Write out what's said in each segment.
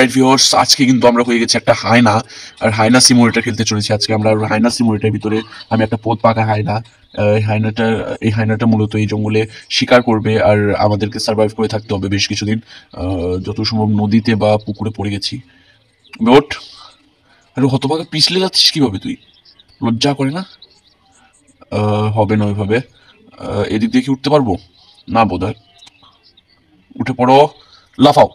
Alright viewers, আজকে কিন্তু আমরা হয়ে গেছি একটা হায়না, আর হায়না সিমুলেটর খেলতে চলেছি আজকে আমরা। হায়না সিমুলেটরের ভিতরে আমি একটা পোত পাকা হায়না। এই হায়নাটা মূলত এই জঙ্গলে শিকার করবে, আর আমাদেরকে সার্ভাইভ করে থাকতে হবে বেশ কিছুদিন। যত সম্ভব নদীতে বা পুকুরে পড়ে গেছি। বেট, আরে হতভাগা পিছলে যাচ্ছিস কিভাবে তুই? লজ্জা করে না? হবে না ওইভাবে। এদিক দিয়ে কি উঠতে পারবো? না বোধ হয়। উঠে পড়ো, লাফাও।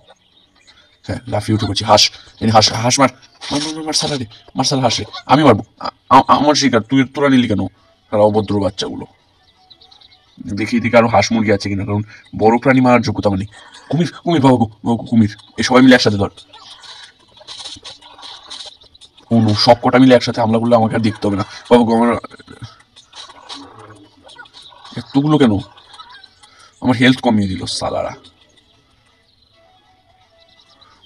হ্যাঁ, লাফিয়ে উঠে পড়ছি। হাঁস, এনে হাঁস, হাঁস মার, মার মার মার মার সালা রে, মার সালা হাঁস রে। আমি মারবো। আমার শিকার তোরা নিলি কেন? তারা অভদ্র বাচ্চাগুলো। দেখি এদিকে আরো হাঁস মুরগি আছে কিনা, কারণ বড় প্রাণী মারার যোগ্যতা মানে। কুমির, কুমির, বাবু বাবু কুমির। এই সবাই মিলে একসাথে ধর। কোনো সব কটা মিলে একসাথে হামলা করলে আমাকে আর দেখতে হবে না। বাবু আমার এতগুলো কেন? আমার হেলথ কমিয়ে দিল সালারা।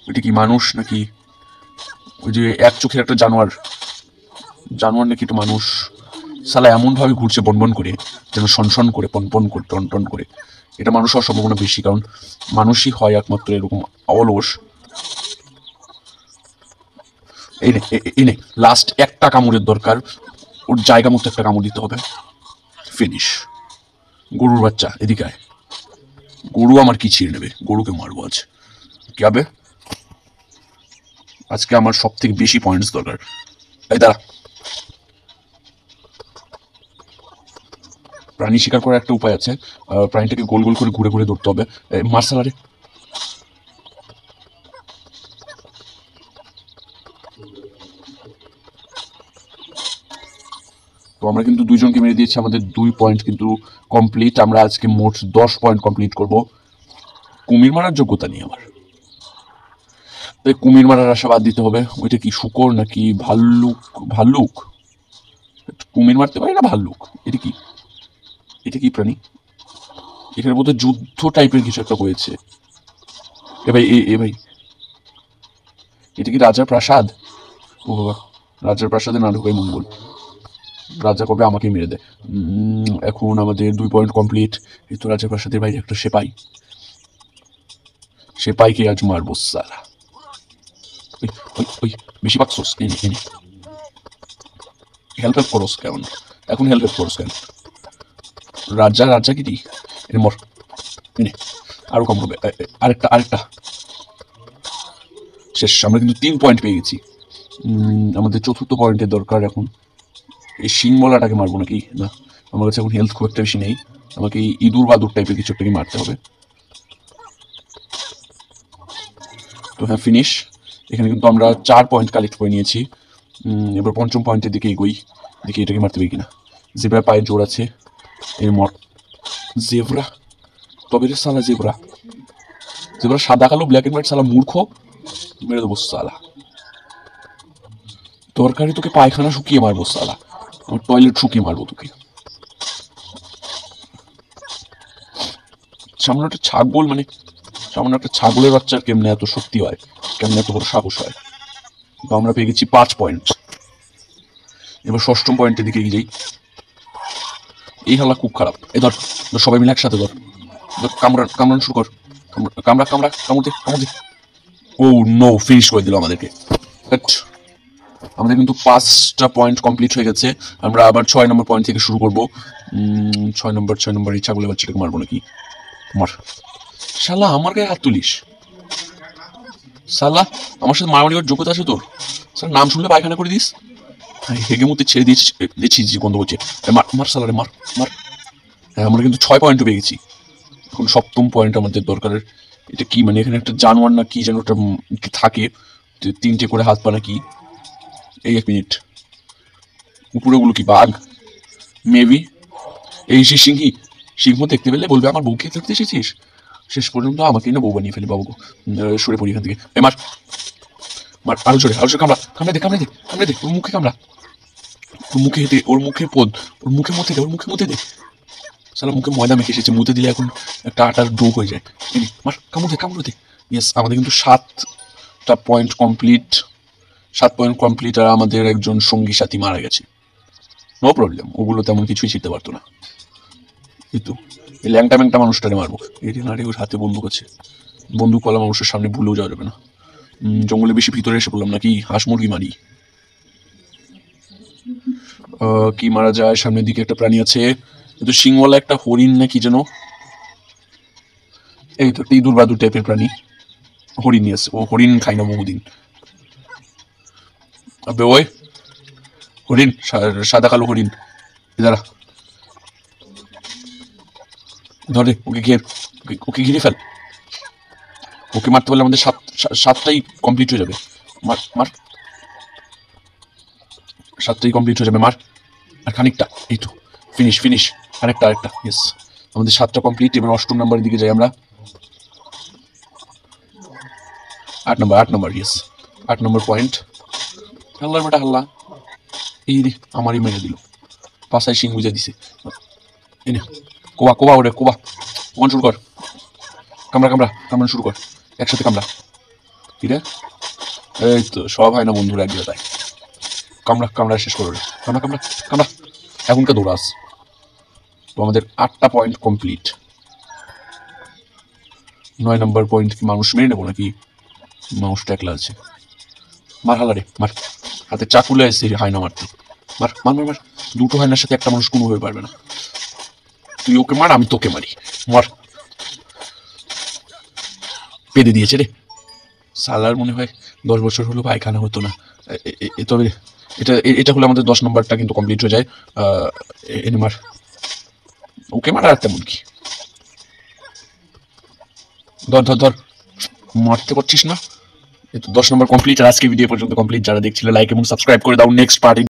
ওইটা কি মানুষ নাকি ওই যে এক চোখের একটা জানোয়ার? জানোয়ার নাকি এটা মানুষ? সালা এমন ভাবে ঘুরছে বনবন করে, যেন সনসন করে, পনপন করে, টন টন করে। এটা মানুষ হওয়ার সম্ভাবনা বেশি, কারণ মানুষই হয় একমাত্র এরকম অলস। এই নে লাস্ট একটা কামড়ের দরকার, ওর জায়গা মতো একটা কামড় দিতে হবে। ফিনিশ। গরুর বাচ্চা এদিকে আয়। গরু আমার কি ছিঁড়ে নেবে? গরুকে মারবো আজ। কি হবে? আজকে আমার সব থেকে বেশি পয়েন্টস দরকার। এই দাঁড়া। প্রাণী শিকার করার একটা উপায় আছে। প্রাণীটাকে গোল গোল করে ঘুরে ঘুরে ধরতে হবে। মার্শালারে। তো আমরা কিন্তু দুইজনকে মেরে দিয়েছি, আমাদের 2 পয়েন্ট কিন্তু কমপ্লিট। আমরা আজকে মোট 10 পয়েন্ট কমপ্লিট করব। কুমির মারার যোগ্যতা নেই আমার, তাই কুমির মারার আশা বাদ দিতে হবে। ওইটা কি শুকর নাকি ভাল্লুক? ভাল্লুক। কুমির মারতে পারি না, ভাল্লুক। এটা কি? এটা কি প্রাণী? এটার মধ্যে যুদ্ধ টাইপের কিছু একটা হয়েছে। এ ভাই, এ ভাই, এটা কি রাজার প্রাসাদ? ও বাবা, রাজার প্রাসাদে না ঢোকাই মঙ্গল। রাজা কবে আমাকে মেরে দেয়। এখন আমাদের 2 পয়েন্ট কমপ্লিট। এই তো রাজার প্রাসাদের বাইরে একটা সেপাই। সেপাইকে আজ মারবো সালা। ওই ওই ওই বেশি পাকছোস। এনে এনে হেল্প করোস কেমন? এখন হেল্প করোস কেন? রাজা রাজা কি দি? এনে মর। এনে আরো কম হবে। আরেকটা আরেকটা। শেষ। আমরা কিন্তু 3 পয়েন্ট পেয়ে গেছি। আমাদের চতুর্থ পয়েন্টের দরকার এখন। এই শিংমলাটাকে মারবো নাকি? না, আমার কাছে এখন হেলথ খুব একটা বেশি নেই। আমাকে এই ইঁদুর বাদুর টাইপের কিছু একটাকে মারতে হবে। তো হ্যাঁ, ফিনিশ। এখানে কিন্তু আমরা 4 পয়েন্ট কালেক্ট করে নিয়েছি। এবার পঞ্চম পয়েন্টের দিকে এগোই, দেখি এটাকে মারতে পারি কিনা। জেব্রার পায়ে জোর আছে। এর মর। জেব্রা, তবে রে সালা জেব্রা। জেব্রা সাদা কালো ব্ল্যাক এন্ড হোয়াইট, সালা মূর্খ। মেরে দেবো সালা। তরকারি তোকে পায়খানা শুকিয়ে মারবো সালা, আমার টয়লেট শুকিয়ে মারবো তোকে। সামনে একটা ছাগল, মানে সামনে একটা ছাগলের বাচ্চার কেমনে এত শক্তি হয়, কেমনে এত বড় সাহস হয়। তো আমরা পেয়ে গেছি 5 পয়েন্ট। এবার ষষ্ঠম পয়েন্টের দিকে যাই। এই হালা খুব খারাপ। এই ধর, সবাই মিলে একসাথে ধর। কামড়ানো শুরু কর। কামড়া কামড়া কামড় দে কামড় দে। ও নো, ফিনিশ করে দিল আমাদেরকে। আমাদের কিন্তু 5টা পয়েন্ট কমপ্লিট হয়ে গেছে। আমরা আবার 6 নম্বর পয়েন্ট থেকে শুরু করবো। 6 নম্বর এই ছাগলের বাচ্চাটাকে মারবো নাকি? মার। শালা আমার গায়ে হাত তুলিস? শালা আমার সাথে মারামারি করার যোগ্যতা আছে তোর? স্যার নাম শুনলে পায়খানা করে দিস। হেগে মধ্যে ছেড়ে দিয়েছিস যে গন্ধ করছে। মার মার সালারে মার মার। হ্যাঁ, আমরা কিন্তু 6 পয়েন্ট পেয়ে গেছি। এখন 7ম পয়েন্ট আমাদের দরকারের। এটা কি মানে? এখানে একটা জানোয়ার না কি যেন একটা থাকে, 3টে করে হাত পা নাকি। এই 1 মিনিট, উপরে ওগুলো কি বাঘ? মেবি। এই সে সিংহী। সিংহ দেখতে পেলে বলবে আমার বউকে ধরতে এসেছিস। শেষ পর্যন্ত আমাকেই না বউ বানিয়ে ফেলে। বাবু সরে পড়ি এখান থেকে। মার মার, আরো জোরে আরো জোরে। কামড়া কামড়ে দে কামড়ে দে কামড়ে দে। ওর মুখে কামড়া, ওর মুখে দে, ওর মুখে পদ, ওর মুখে মধ্যে দে, ওর মুখে মধ্যে দে। সালা মুখে ময়দা মেখে এসেছে, মুতে দিলে এখন একটা আটার ডো হয়ে যায়। মার, কামড় দে কামড় দে। ইয়েস, আমাদের কিন্তু 7টা পয়েন্ট কমপ্লিট। 7 পয়েন্ট কমপ্লিট, আর আমাদের একজন সঙ্গী সাথী মারা গেছে। নো প্রবলেম, ওগুলো তেমন কিছুই শিখতে পারতো না। কিন্তু এই ল্যাংটা মানুষটারে মারবো। এই না রে, ওর হাতে বন্দুক আছে। বন্দুকওয়ালা মানুষের সামনে ভুলেও যাওয়া যাবে না। জঙ্গলে বেশি ভিতরে এসে পড়লাম নাকি? হাঁস মুরগি মারি। কি মারা যায়? সামনের দিকে একটা প্রাণী আছে, কিন্তু সিংওয়ালা একটা হরিণ না কি যেন, এই তো ইঁদুর বাদুর টাইপের প্রাণী। হরিণ, আছে ও হরিণ খাই না বহুদিন। আবে ওই হরিণ, সাদা কালো হরিণ, দাঁড়া ধরে ওকে ঘিরে, ওকে ঘিরে ফেল। ওকে মারতে পারলে আমাদের সাতটাই কমপ্লিট হয়ে যাবে। মার মার, সাতটাই কমপ্লিট হয়ে যাবে, মার আর খানিকটা, এই তো ফিনিশ ফিনিশ, আরেকটা আরেকটা, ইয়েস আমাদের 7টা কমপ্লিট। এবার 8ম নাম্বারের দিকে যাই আমরা। 8 নম্বর, 8 নম্বর, ইয়েস 8 নম্বর পয়েন্ট। হাল্লার বেটা হাল্লা, এই রে আমারই মেরে দিল, পাশায় সিং বুঝে দিছে। এই না কোবা কোবা, ওরে কোবা, ওখান শুরু কর, কামড়া কামড়া কামড়ানো শুরু কর, একসাথে কামড়া। ঠিক আছে, এই তো সব হয় না বন্ধুরা এক জায়গায়। কামড়া কামড়া শেষ করো রে, কামড়া কামড়া কামড়া, এখনকার দৌড়াস। তো আমাদের 8টা পয়েন্ট কমপ্লিট। 9 নম্বর পয়েন্ট কি মানুষ মেরে নেবো নাকি? মানুষটা একলা আছে, মার হালা রে মার, হাতে চাকুলে এসে হায়না মারতে, মার মার মার মার। দুটো হায়নার সাথে একটা মানুষ কোনোভাবে পারবে না। তুই ওকে মার, আমি তোকে মারি, মার। পেদে দিয়েছে রে সালার, মনে হয় 10 বছর হলো পায়খানা হতো না। তবে এটা এটা হলে আমাদের 10 নম্বরটা কিন্তু কমপ্লিট হয়ে যায়। এনে মার, ওকে মার আর তেমন কি, ধর ধর ধর, মারতে পারছিস না। 10 নম্বর কমপ্লিট। আর আজকে ভিডিও পর্যন্ত কমপ্লিট। যারা দেখছিল লাইক এবং সাবস্ক্রাইব করে দাও। Next party